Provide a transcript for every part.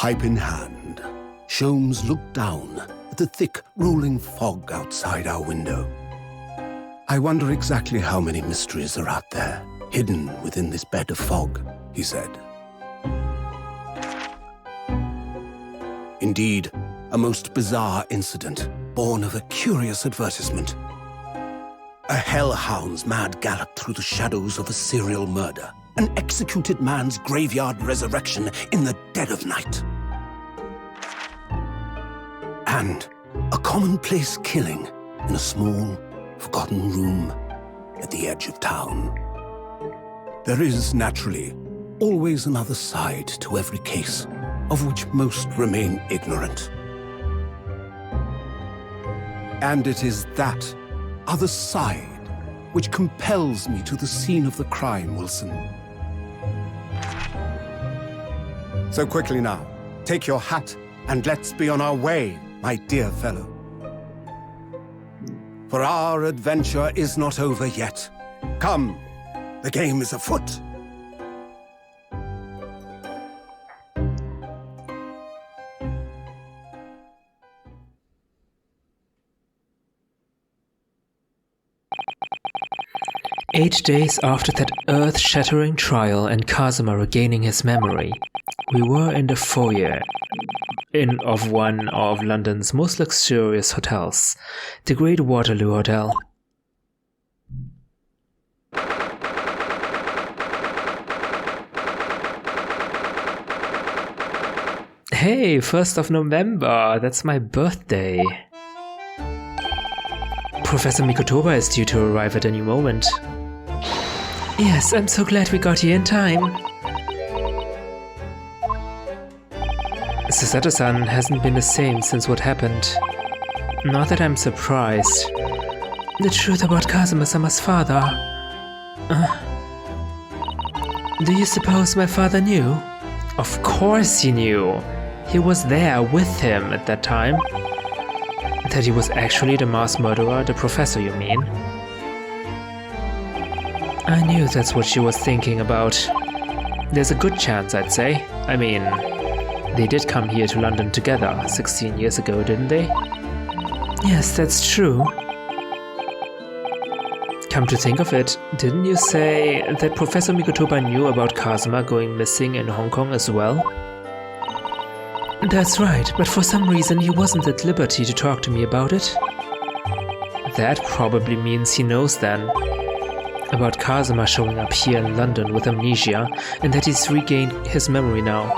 Pipe in hand, Sholmes looked down at the thick, rolling fog outside our window. I wonder exactly how many mysteries are out there, hidden within this bed of fog, he said. Indeed, a most bizarre incident, born of a curious advertisement. A hellhound's mad gallop through the shadows of a serial murder, an executed man's graveyard resurrection in the dead of night. And a commonplace killing in a small, forgotten room at the edge of town. There is, naturally, always another side to every case, of which most remain ignorant. And it is that other side which compels me to the scene of the crime, Wilson. So quickly now, take your hat and let's be on our way, my dear fellow. For our adventure is not over yet. Come, the game is afoot. Eight days after that earth-shattering trial and Kazuma regaining his memory, we were in the foyer of one of London's most luxurious hotels, the Great Waterloo Hotel. Hey, 1st of November, that's my birthday. Professor Mikotoba is due to arrive at any moment. Yes, I'm so glad we got here in time. Susato-san hasn't been the same since what happened. Not that I'm surprised. The truth about Kazuma-sama's father. Do you suppose my father knew? Of course he knew. He was there with him at that time. That he was actually the mass murderer, the professor, you mean? I knew that's what she was thinking about. There's a good chance, I'd say. I mean, they did come here to London together 16 years ago, didn't they? Yes, that's true. Come to think of it, didn't you say that Professor Mikotoba knew about Kazuma going missing in Hong Kong as well? That's right, but for some reason he wasn't at liberty to talk to me about it. That probably means he knows then. About Kazuma showing up here in London with amnesia, and that he's regained his memory now.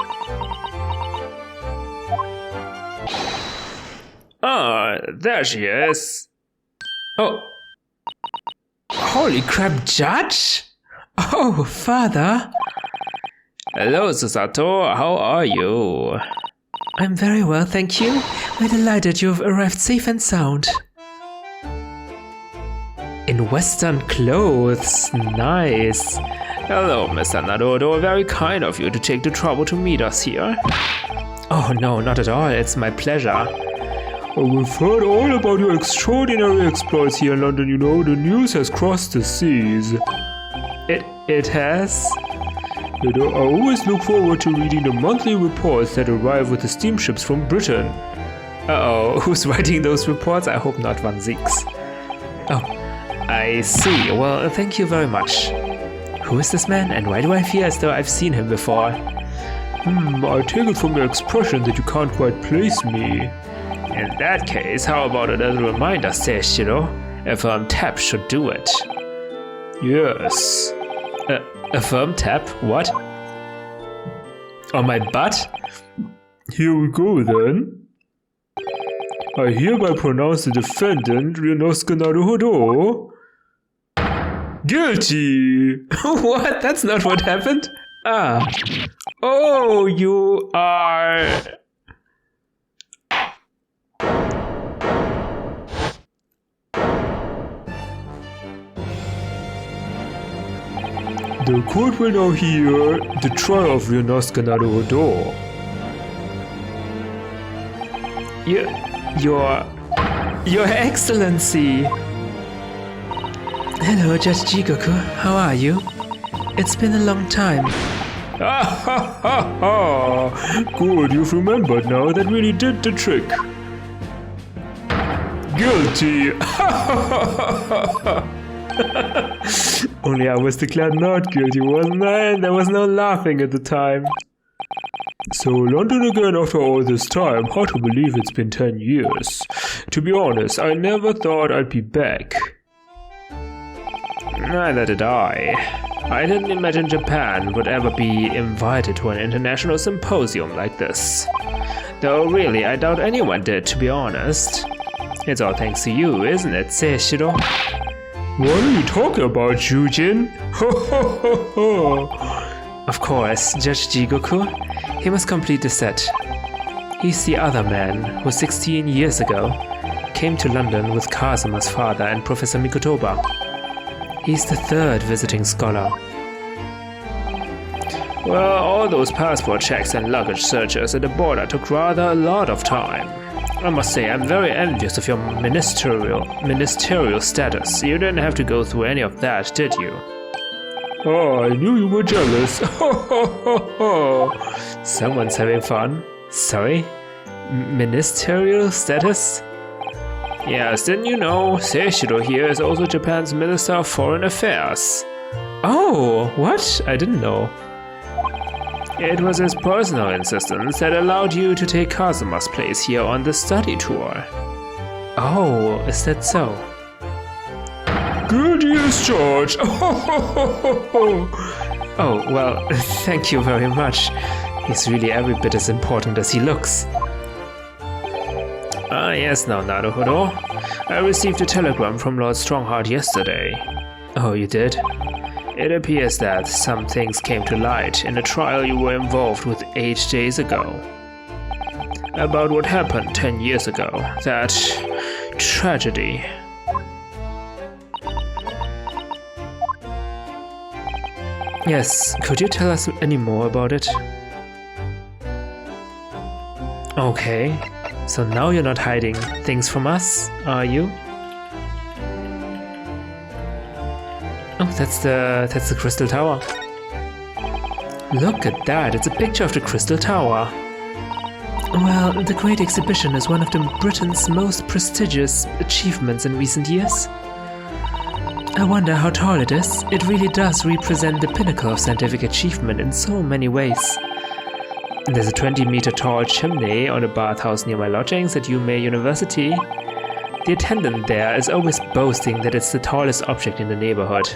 Ah, there she is. Oh. Holy crap, Judge? Oh, Father. Hello, Susato. How are you? I'm very well, thank you. We're delighted you've arrived safe and sound. In Western clothes, nice. Hello, Mr. Naruhodo, very kind of you to take the trouble to meet us here. Oh no, not at all, it's my pleasure. Oh, we've heard all about your extraordinary exploits here in London, you know, the news has crossed the seas. It has? You know, I always look forward to reading the monthly reports that arrive with the steamships from Britain. Uh-oh, who's writing those reports? I hope not Van Zieks. Oh, I see. Well, thank you very much. Who is this man, and why do I feel as though I've seen him before? I take it from your expression that you can't quite place me. In that case, how about a little reminder stage, you know? A firm tap should do it. Yes. A firm tap? What? On my butt? Here we go then. I hereby pronounce the defendant, Ryunosuke Naruhodo, guilty! What? That's not what happened? Ah. Oh, you are... The court will now hear the trial of Ryunosuke Naruhodo. Your Excellency! Hello, Judge Jigoku. How are you? It's been a long time. Ah ha ha ha! Good, you've remembered now. That really did the trick. Guilty! Only I was declared not guilty, wasn't I? And there was no laughing at the time. So London again after all this time. Hard to believe it's been 10 years. To be honest, I never thought I'd be back. Neither did I. I didn't imagine Japan would ever be invited to an international symposium like this. Though really, I doubt anyone did, to be honest. It's all thanks to you, isn't it, Seishiro? What are you talking about, Jujin? Ho ho ho ho! Of course, Judge Jigoku. He must complete the set. He's the other man who 16 years ago came to London with Kazuma's father and Professor Mikotoba. He's the third visiting scholar. Well, all those passport checks and luggage searches at the border took rather a lot of time. I must say, I'm very envious of your ministerial status. You didn't have to go through any of that, did you? Oh, I knew you were jealous. Ho ho ho ho! Someone's having fun. Sorry? Ministerial status? Yes, didn't you know? Seishiro here is also Japan's Minister of Foreign Affairs. Oh, what? I didn't know. It was his personal insistence that allowed you to take Kazuma's place here on the study tour. Oh, is that so? Guilty as charged! Oh, well, thank you very much. He's really every bit as important as he looks. Ah, yes, now, Naruhodo. I received a telegram from Lord Strongheart yesterday. Oh, you did? It appears that some things came to light in a trial you were involved with 8 days ago. About what happened 10 years ago. That tragedy. Yes, could you tell us any more about it? Okay, so now you're not hiding things from us, are you? Oh, that's the Crystal Tower. Look at that, it's a picture of the Crystal Tower. Well, the Great Exhibition is one of Britain's most prestigious achievements in recent years. I wonder how tall it is. It really does represent the pinnacle of scientific achievement in so many ways. There's a 20-meter tall chimney on a bathhouse near my lodgings at Yume University. The attendant there is always boasting that it's the tallest object in the neighborhood.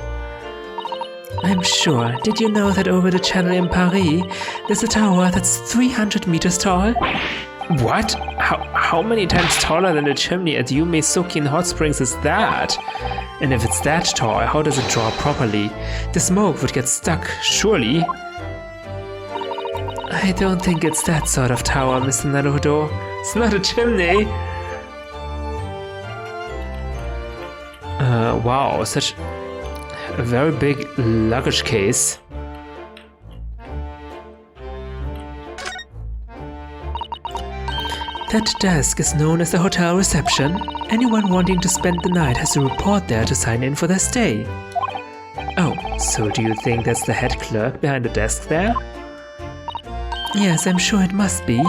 I'm sure. Did you know that over the channel in Paris, there's a tower that's 300 meters tall? What? How many times taller than the chimney at Yume Sokin Hot Springs is that? And if it's that tall, how does it draw properly? The smoke would get stuck, surely. I don't think it's that sort of tower, Mr. Naruhodo. It's not a chimney. Wow, such a very big luggage case. That desk is known as the hotel reception. Anyone wanting to spend the night has to report there to sign in for their stay. Oh, so do you think that's the head clerk behind the desk there? Yes, I'm sure it must be.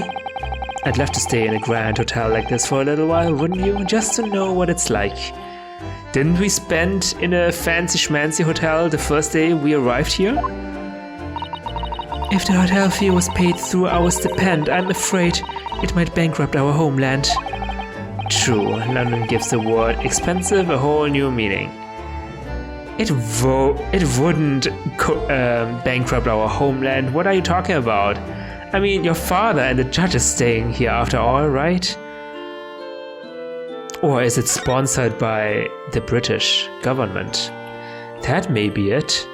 I'd love to stay in a grand hotel like this for a little while, wouldn't you? Just to know what it's like. Didn't we spend in a fancy schmancy hotel the first day we arrived here? If the hotel fee was paid through our stipend, I'm afraid it might bankrupt our homeland. True, London gives the word expensive a whole new meaning. It wouldn't bankrupt our homeland. What are you talking about? I mean, your father and the judge is staying here after all, right? Or is it sponsored by the British government? That may be it.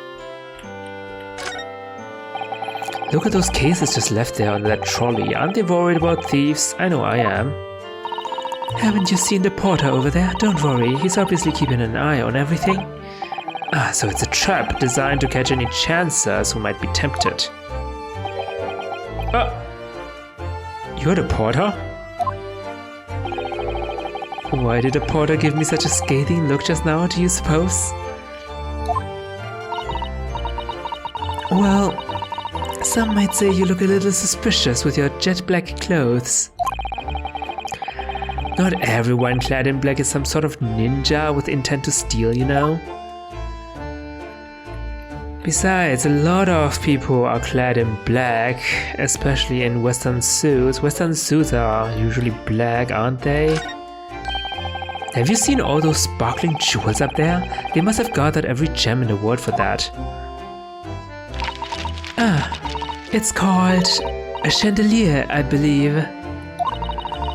Look at those cases just left there on that trolley. Aren't they worried about thieves? I know I am. Haven't you seen the porter over there? Don't worry, he's obviously keeping an eye on everything. Ah, so it's a trap designed to catch any chancers who might be tempted. You're the porter? Why did the porter give me such a scathing look just now, do you suppose? Well, Some might say you look a little suspicious with your jet black clothes. Not everyone clad in black is some sort of ninja with intent to steal, you know? Besides, a lot of people are clad in black, especially in Western suits. Western suits are usually black, aren't they? Have you seen all those sparkling jewels up there? They must have gathered every gem in the world for that. It's called a chandelier, I believe.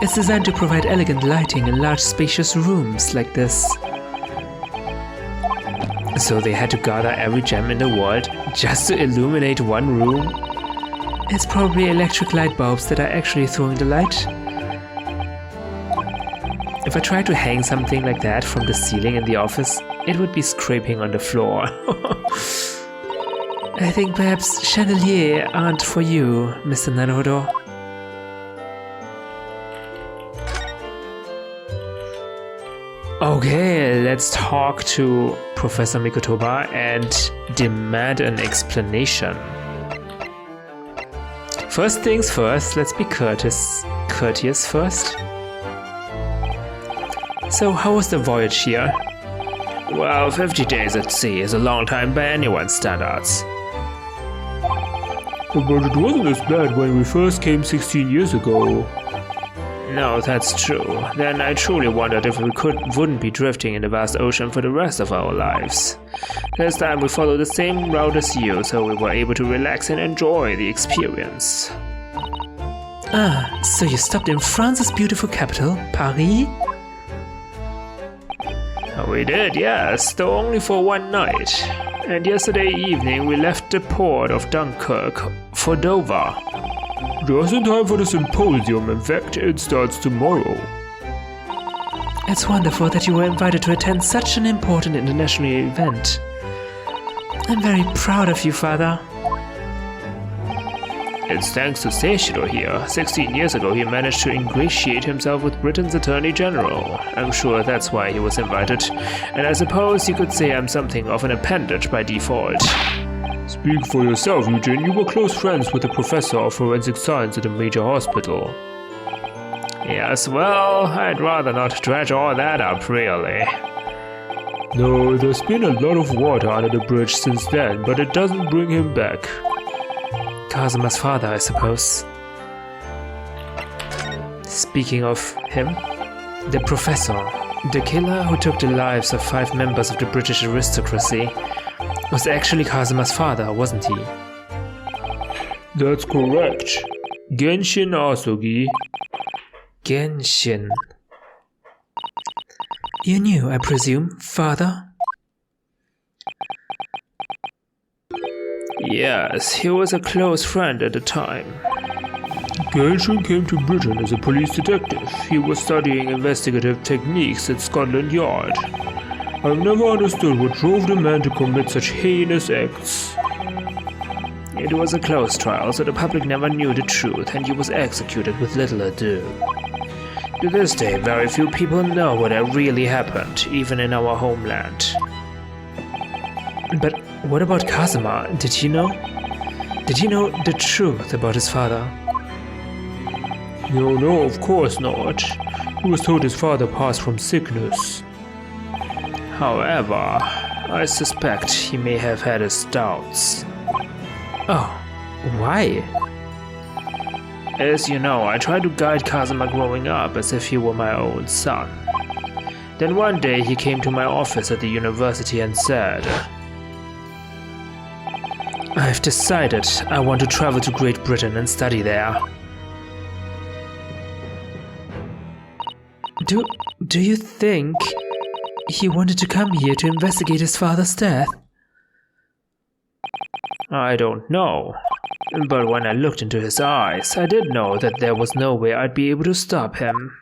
It's designed to provide elegant lighting in large spacious rooms like this. So they had to gather every gem in the world just to illuminate one room? It's probably electric light bulbs that are actually throwing the light. If I tried to hang something like that from the ceiling in the office, it would be scraping on the floor. I think perhaps chandelier aren't for you, Mr. Naruhodo. Okay, let's talk to Professor Mikotoba and demand an explanation. First things first, let's be courteous first. So how was the voyage here? Well, 50 days at sea is a long time by anyone's standards. But it wasn't as bad when we first came 16 years ago. No, that's true. Then I truly wondered if we wouldn't be drifting in the vast ocean for the rest of our lives. This time we followed the same route as you, so we were able to relax and enjoy the experience. Ah, so you stopped in France's beautiful capital, Paris? We did, yes, though only for one night. And yesterday evening we left the port of Dunkirk for Dover. Just in time for the symposium, in fact, it starts tomorrow. It's wonderful that you were invited to attend such an important international event. I'm very proud of you, Father. It's thanks to Seishiro here. 16 years ago he managed to ingratiate himself with Britain's Attorney General. I'm sure that's why he was invited. And I suppose you could say I'm something of an appendage by default. Speak for yourself, Eugene. You were close friends with the professor of forensic science at a major hospital. Yes, well, I'd rather not dredge all that up, really. No, there's been a lot of water under the bridge since then, but it doesn't bring him back. Kazuma's father, I suppose. Speaking of him, the professor, the killer who took the lives of 5 members of the British aristocracy, was actually Kazuma's father, wasn't he? That's correct. Genshin Asogi. Genshin. You knew, I presume, father? Yes, he was a close friend at the time. Genshin came to Britain as a police detective. He was studying investigative techniques at Scotland Yard. I've never understood what drove the man to commit such heinous acts. It was a close trial, so the public never knew the truth, and he was executed with little ado. To this day, very few people know what really happened, even in our homeland. But what about Kazuma? Did he know? Did he know the truth about his father? No, of course not. He was told his father passed from sickness. However, I suspect he may have had his doubts. Oh, why? As you know, I tried to guide Kazuma growing up as if he were my own son. Then one day he came to my office at the university and said, I've decided I want to travel to Great Britain and study there. Do you think he wanted to come here to investigate his father's death? I don't know. But when I looked into his eyes, I did know that there was no way I'd be able to stop him.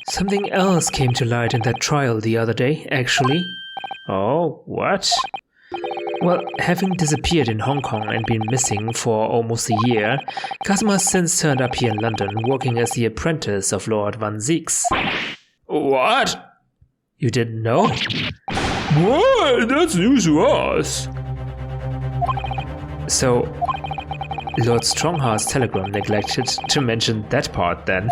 Something else came to light in that trial the other day, actually. Oh, what? Well, having disappeared in Hong Kong and been missing for almost a year, Kazuma has since turned up here in London, working as the apprentice of Lord Van Zieks. What? You didn't know? What? That's news to us. So, Lord Strongheart's telegram neglected to mention that part then.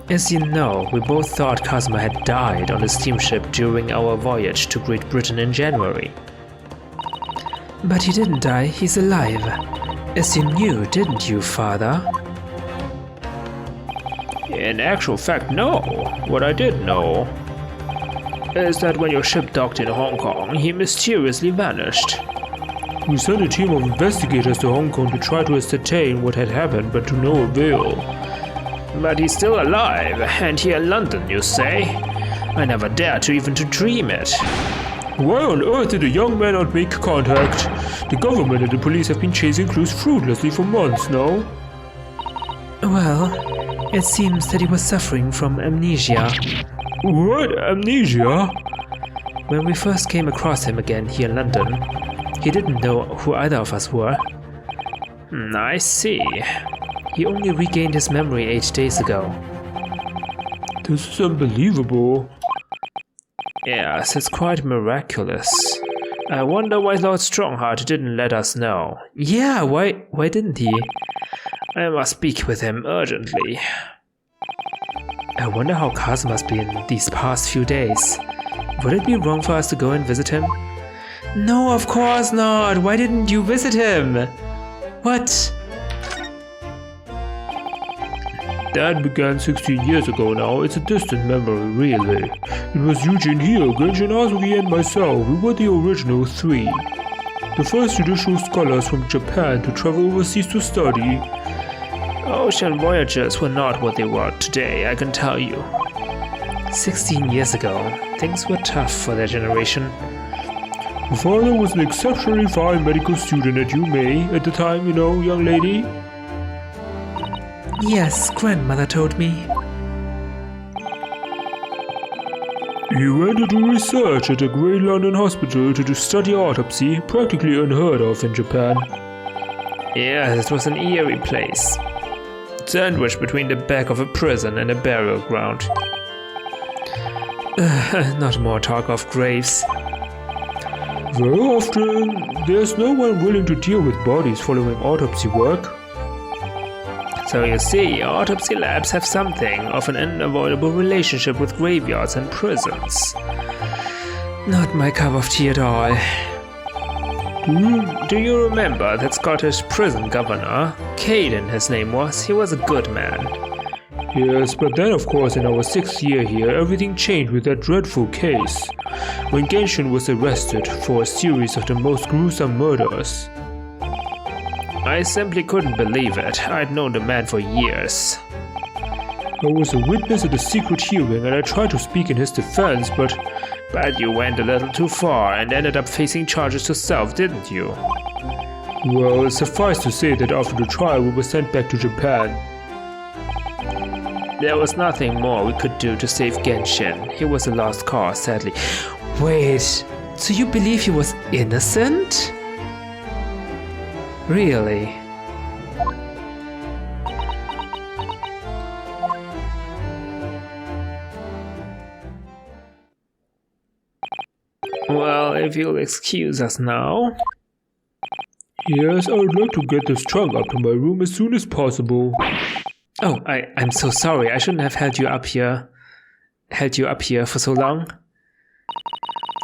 As you know, we both thought Kazuma had died on the steamship during our voyage to Great Britain in January. But he didn't die, he's alive. As you knew, didn't you, father? In actual fact, no. What I did know is that when your ship docked in Hong Kong, he mysteriously vanished. We sent a team of investigators to Hong Kong to try to ascertain what had happened, but to no avail. But he's still alive, and here in London, you say? I never dared to even to dream it. Why on earth did the young man not make contact? The government and the police have been chasing clues fruitlessly for months now. Well, it seems that he was suffering from amnesia. What? Amnesia? When we first came across him again here in London, he didn't know who either of us were. I see. He only regained his memory 8 days ago. This is unbelievable. Yes, it's quite miraculous. I wonder why Lord Strongheart didn't let us know. Yeah, why didn't he? I must speak with him urgently. I wonder how Kazuma's been these past few days. Would it be wrong for us to go and visit him? No, of course not! Why didn't you visit him? What? That began 16 years ago now. It's a distant memory, really. It was Eugene here, Genshin Azuki and myself. We were the original 3. The first judicial scholars from Japan to travel overseas to study. Ocean voyagers were not what they were today, I can tell you. 16 years ago, things were tough for their generation. My father was an exceptionally fine medical student at UMA at the time, you know, young lady. Yes, grandmother told me. He went to do research at a great London hospital to study autopsy, practically unheard of in Japan. Yes, it was an eerie place. Sandwiched between the back of a prison and a burial ground. Not more talk of graves. Very often, there's no one willing to deal with bodies following autopsy work. So you see, autopsy labs have something of an unavoidable relationship with graveyards and prisons. Not my cup of tea at all. Do you remember that Scottish prison governor? Caden, his name was. He was a good man. Yes, but then of course in our 6th year here, everything changed with that dreadful case. When Genshin was arrested for a series of the most gruesome murders. I simply couldn't believe it. I'd known the man for years. I was a witness at a secret hearing and I tried to speak in his defense, but you went a little too far and ended up facing charges yourself, didn't you? Well, suffice to say that after the trial we were sent back to Japan. There was nothing more we could do to save Genshin. He was a lost cause, sadly. Wait, so you believe he was innocent? Really? Well, if you'll excuse us now. Yes, I would like to get this trunk up to my room as soon as possible. Oh, I'm so sorry. I shouldn't have held you up here for so long.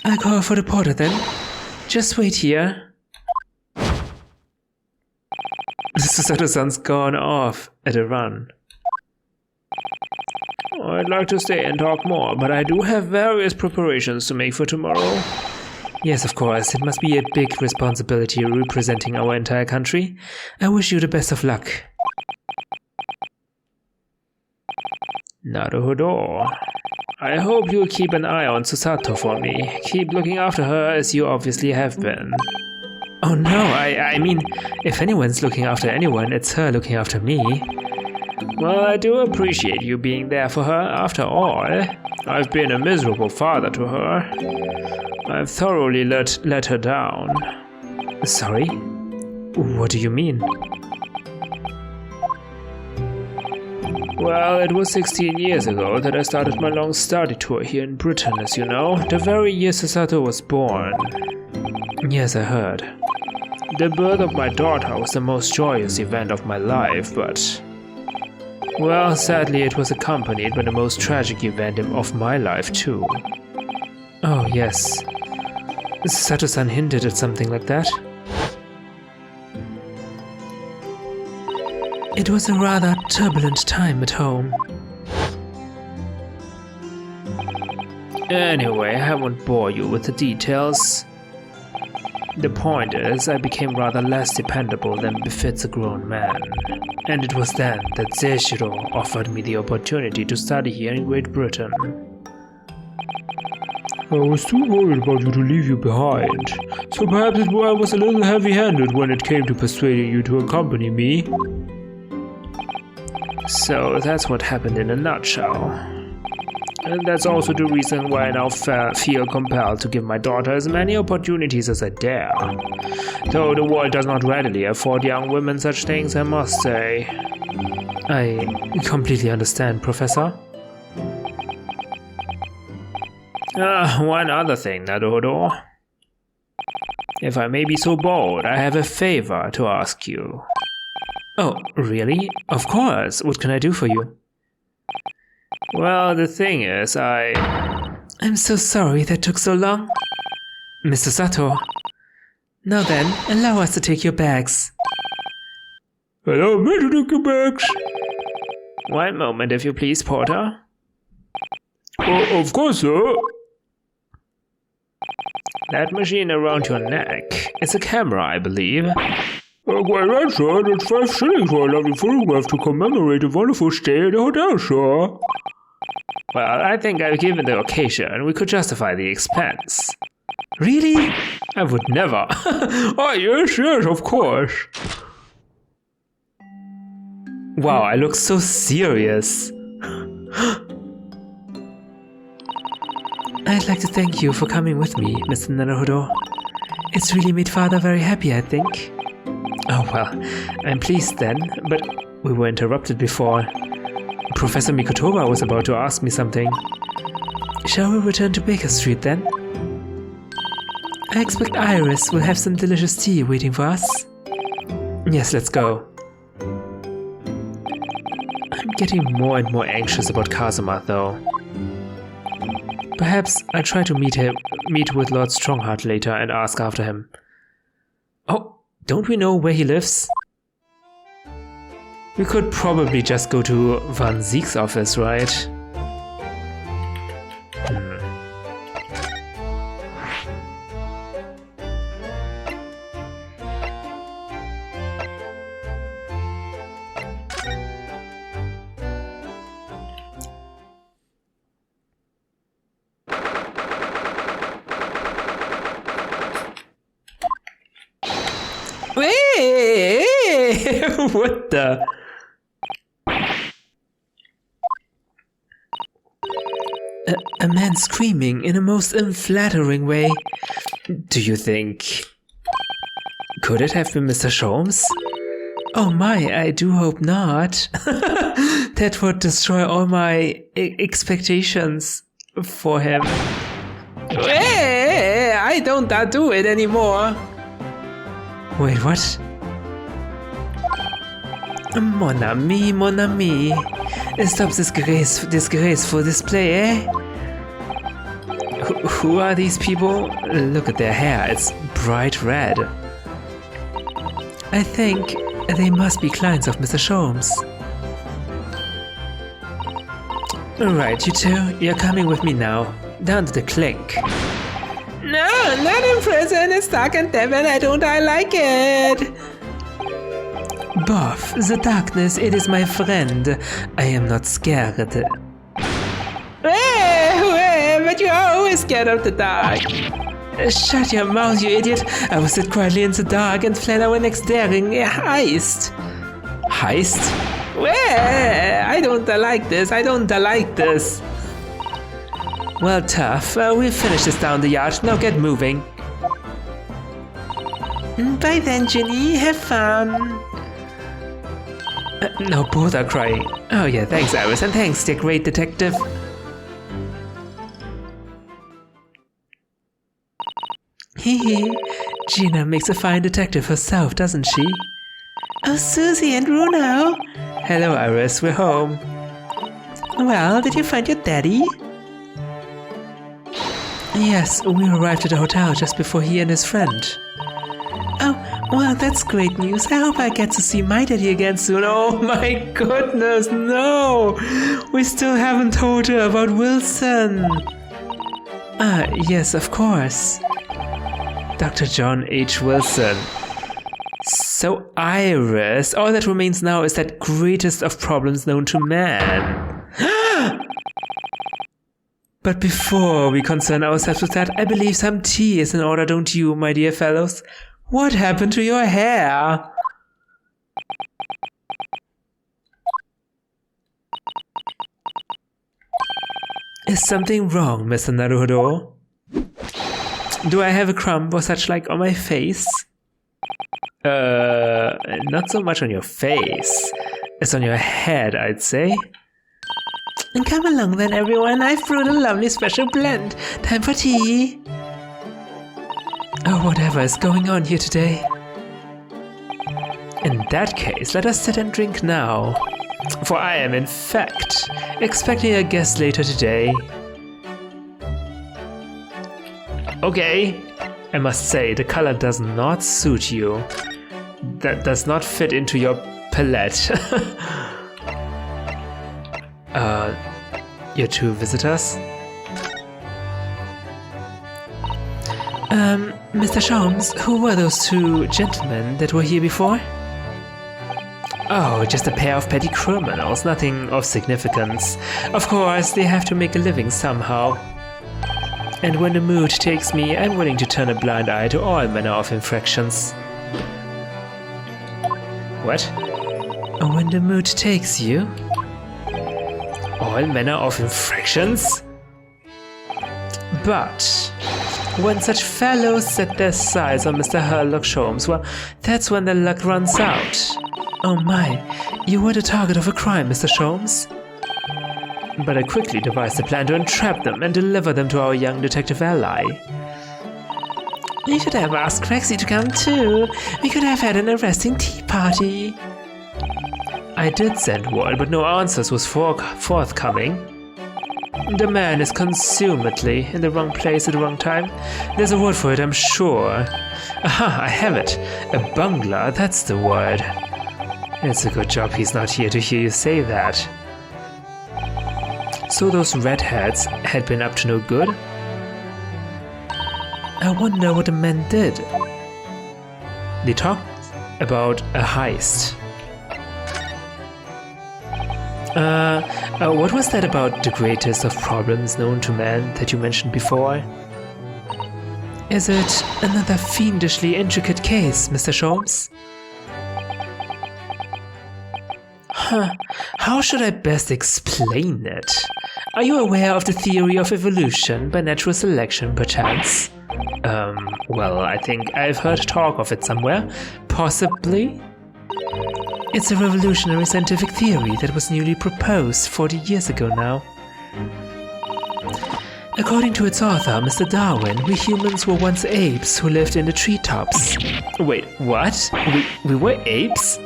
I'll call for the porter then. Just wait here. Susato-san's gone off at a run. I'd like to stay and talk more, but I do have various preparations to make for tomorrow. Yes, of course. It must be a big responsibility representing our entire country. I wish you the best of luck. Naruhodo. I hope you'll keep an eye on Susato for me. Keep looking after her as you obviously have been. Oh no, I mean, if anyone's looking after anyone, it's her looking after me. Well, I do appreciate you being there for her. After all, I've been a miserable father to her. I've thoroughly let her down. Sorry? What do you mean? Well, it was 16 years ago that I started my long study tour here in Britain, as you know, the very year Sasato was born. Yes, I heard. The birth of my daughter was the most joyous event of my life, but... well, sadly it was accompanied by the most tragic event of my life too. Oh, yes. Sato-san hinted at something like that. It was a rather turbulent time at home. Anyway, I won't bore you with the details. The point is, I became rather less dependable than befits a grown man. And it was then that Seishiro offered me the opportunity to study here in Great Britain. I was too worried about you to leave you behind, so perhaps I was a little heavy-handed when it came to persuading you to accompany me. So that's what happened in a nutshell. And that's also the reason why I now feel compelled to give my daughter as many opportunities as I dare. Though the world does not readily afford young women such things, I must say. I completely understand, Professor. One other thing, Naruhodo. If I may be so bold, I have a favor to ask you. Oh, really? Of course. What can I do for you? Well, the thing is, I'm so sorry that took so long. Mr. Sato. Now then, allow us to take your bags. Allow me to take your bags? One moment, if you please, Porter. Oh, of course, sir. That machine around your neck. It's a camera, I believe. Quite right, sir. That's 5 shillings for a lovely photograph to commemorate a wonderful stay at the hotel, sir. Well, I think given the occasion, we could justify the expense. Really? I would never. Oh, yes, of course. Wow, I look so serious. I'd like to thank you for coming with me, Mr. Naruhodo. It's really made Father very happy, I think. Oh well, I'm pleased then, but we were interrupted before. Professor Mikotoba was about to ask me something. Shall we return to Baker Street then? I expect Iris will have some delicious tea waiting for us. Yes, let's go. I'm getting more and more anxious about Kazuma, though. Perhaps I'll try to meet with Lord Strongheart later and ask after him. Oh, don't we know where he lives? We could probably just go to Van Ziek's office, right? What the? A man screaming in a most unflattering way. Do you think... Could it have been Mr. Sholmes? Oh my, I do hope not. That would destroy all my expectations for him. Hey, I don't do it anymore. Wait, what? Mon ami, mon ami. Stop this disgraceful display, eh? Who are these people? Look at their hair, it's bright red. I think they must be clients of Mr. Sholmes. Alright, you two, you're coming with me now. Down to the clink. No, not in prison, it's dark and damp and I like it. Boff, the darkness, it is my friend. I am not scared. But you are always scared of the dark. Shut your mouth, you idiot. I will sit quietly in the dark and plan our next daring heist. Heist? I don't like this, Well, tough. We'll finish this down the yard. Now get moving. Bye then, Ginny. Have fun. No, both are crying. Oh yeah, thanks Iris, and thanks, dear great detective. Hehe, Gina makes a fine detective herself, doesn't she? Oh, Susie and Bruno! Hello Iris, we're home. Well, did you find your daddy? Yes, we arrived at the hotel just before he and his friend. Oh, well, that's great news. I hope I get to see my daddy again soon. Oh my goodness, no! We still haven't told her about Wilson. Yes, of course. Dr. John H. Wilson. So Iris, all that remains now is that greatest of problems known to man. But before we concern ourselves with that, I believe some tea is in order, don't you, my dear fellows? What happened to your hair? Is something wrong, Mr. Naruhodo? Do I have a crumb or such like on my face? Not so much on your face. It's on your head, I'd say. And come along then, everyone. I've brewed a lovely special blend. Time for tea. Oh, whatever is going on here today. In that case, let us sit and drink now. For I am, in fact, expecting a guest later today. Okay, I must say, the color does not suit you. That does not fit into your palette. Your two visitors? Mr. Sholmes, who were those two gentlemen that were here before? Oh, just a pair of petty criminals, nothing of significance. Of course, they have to make a living somehow. And when the mood takes me, I'm willing to turn a blind eye to all manner of infractions. What? When the mood takes you? All manner of infractions? But when such fellows set their sights on Mr. Sherlock Sholmes, well, that's when their luck runs out. Oh my, you were the target of a crime, Mr. Sholmes. But I quickly devised a plan to entrap them and deliver them to our young detective ally. You should have asked Crexy to come too. We could have had an arresting tea party. I did send word, but no answers was forthcoming. The man is consummately in the wrong place at the wrong time. There's a word for it, I'm sure. Aha, I have it. A bungler, that's the word. It's a good job he's not here to hear you say that. So those redheads had been up to no good? I wonder what the men did. They talked about a heist. What was that about the greatest of problems known to man that you mentioned before? Is it another fiendishly intricate case, Mr. Sholmes? How should I best explain it? Are you aware of the theory of evolution by natural selection, perchance? Well, I think I've heard talk of it somewhere. Possibly? It's a revolutionary scientific theory that was newly proposed 40 years ago now. According to its author, Mr. Darwin, we humans were once apes who lived in the treetops. Wait, what? We were apes?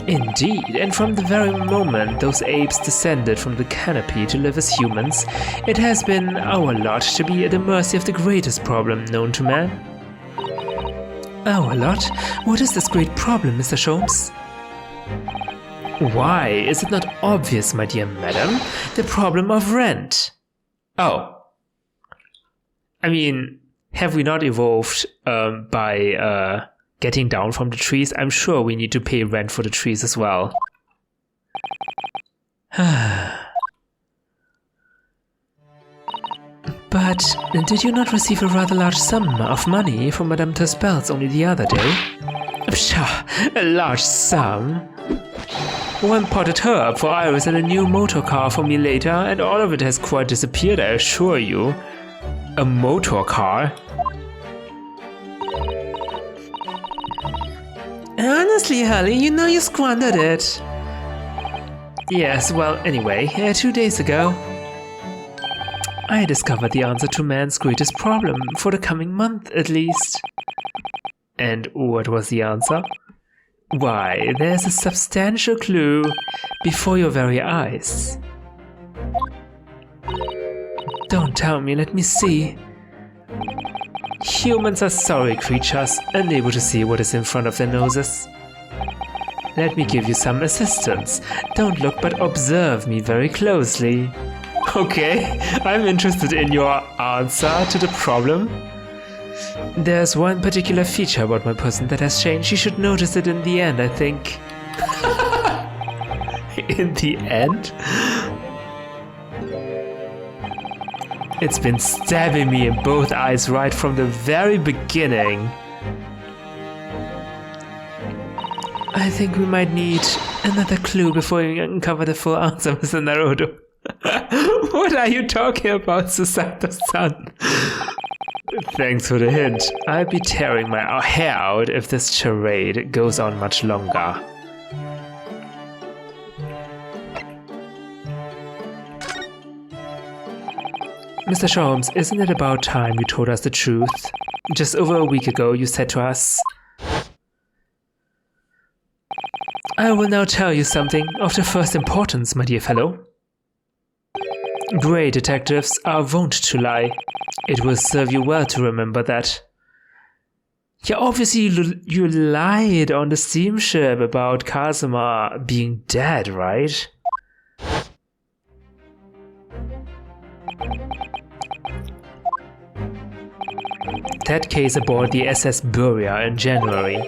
Indeed, and from the very moment those apes descended from the canopy to live as humans, it has been our lot to be at the mercy of the greatest problem known to man. Our lot? What is this great problem, Mr. Sholmes? Why, is it not obvious, my dear madam? The problem of rent. Oh. I mean, have we not evolved by getting down from the trees? I'm sure we need to pay rent for the trees as well. But did you not receive a rather large sum of money from Madame Tusbelts only the other day? Pshaw, a large sum? One potted herb for Iris and a new motor car for me later, and all of it has quite disappeared, I assure you. A motor car? Honestly, Holly, you know you squandered it. Yes, well, anyway, 2 days ago, I discovered the answer to man's greatest problem, for the coming month at least. And what was the answer? Why, there's a substantial clue before your very eyes. Don't tell me, let me see. Humans are sorry creatures, unable to see what is in front of their noses. Let me give you some assistance. Don't look, but observe me very closely. Okay, I'm interested in your answer to the problem. There's one particular feature about my person that has changed. You should notice it in the end, I think. In the end? It's been stabbing me in both eyes right from the very beginning. I think we might need another clue before we uncover the full answer, Mr. Naruhodo. What are you talking about, Susato-san? Thanks for the hint. I'll be tearing my hair out if this charade goes on much longer. Mr. Sholmes, isn't it about time you told us the truth? Just over a week ago you said to us, I will now tell you something of the first importance, my dear fellow. Great detectives are wont to lie. It will serve you well to remember that. Yeah, obviously you lied on the steamship about Kazuma being dead, right? That case aboard the SS Buria in January.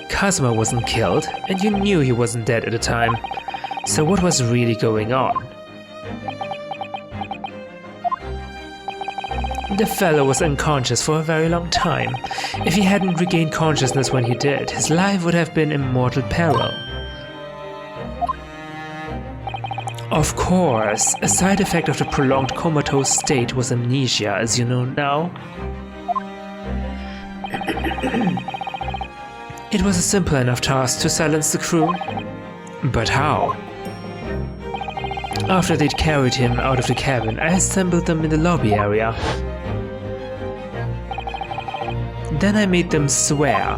Kazuma wasn't killed, and you knew he wasn't dead at the time. So what was really going on? The fellow was unconscious for a very long time. If he hadn't regained consciousness when he did, his life would have been in mortal peril. Of course, a side effect of the prolonged comatose state was amnesia, as you know now. It was a simple enough task to silence the crew. But how? After they'd carried him out of the cabin, I assembled them in the lobby area. Then I made them swear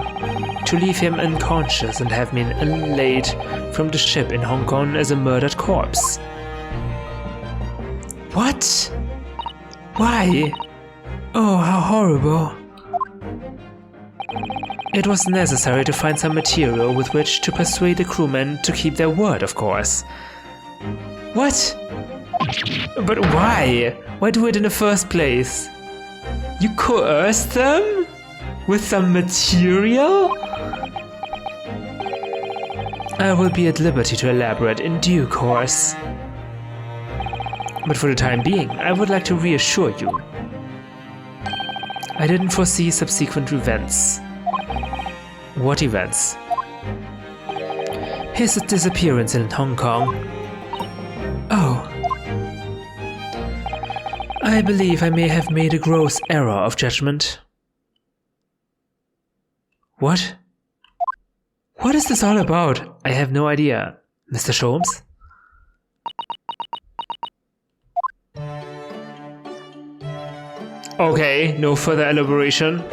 to leave him unconscious and have him unlaid from the ship in Hong Kong as a murdered corpse. What? Why? Oh, how horrible. It was necessary to find some material with which to persuade the crewmen to keep their word, of course. What? But why? Why do it in the first place? You coerced them? With some material? I will be at liberty to elaborate in due course. But for the time being, I would like to reassure you. I didn't foresee subsequent events. What events? His disappearance in Hong Kong. Oh. I believe I may have made a gross error of judgment. What? What is this all about? I have no idea. Mr. Sholmes? Okay, no further elaboration.